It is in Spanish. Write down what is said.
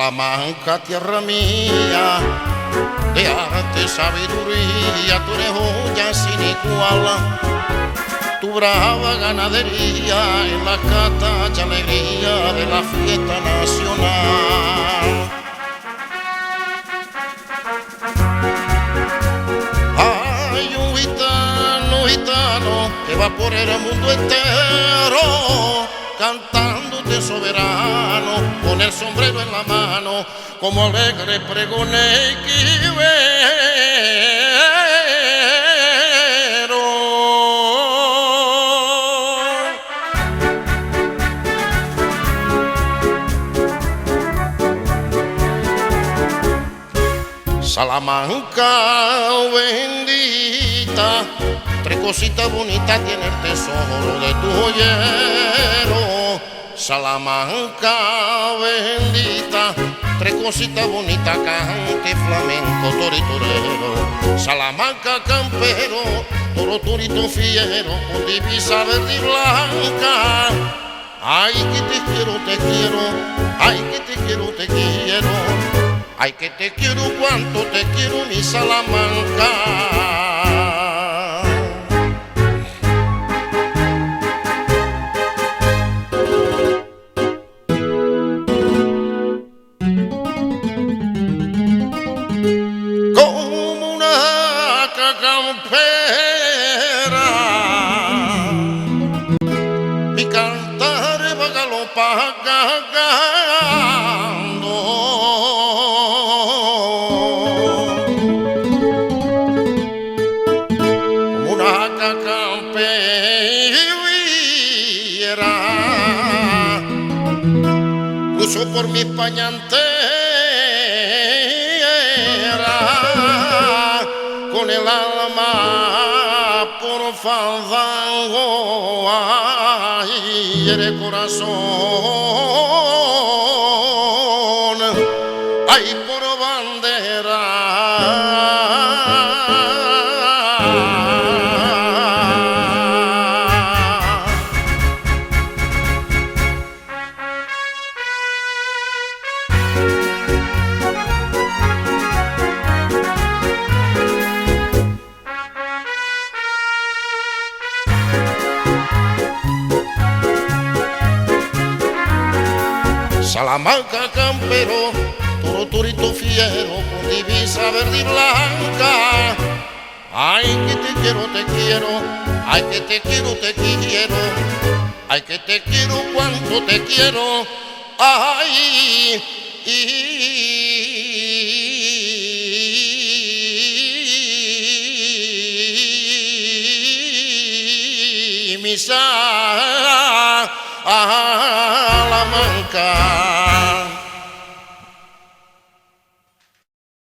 Salamanca, tierra mía, de arte, sabiduría, tú eres joya sin igual. Tu brava ganadería en la cata y alegría de la fiesta nacional. Hay un gitano que va por el mundo entero cantándote soberano, con el sombrero en la mano, como alegre pregonero. Salamanca bendita, tres cositas bonitas tiene el tesoro de tu joyero. Salamanca bendita, tres cositas bonitas, cante, flamenco, toritorero. Salamanca campero, toro, torito fiero, con divisa verde y blanca. Ay, que te quiero, ay, que te quiero, ay, que te quiero, cuánto te quiero, mi Salamanca. Como una campera, mi cantar va galopando. Cruzo por mi España entera, con el alma por fandango, ay, el corazón, ay, por bandera. Salamanca campero, toro, torito fiero, con divisa verde y blanca. Ay, que te quiero, ay, que te quiero, ay, que te quiero, cuánto te quiero, ay, mi Salamanca.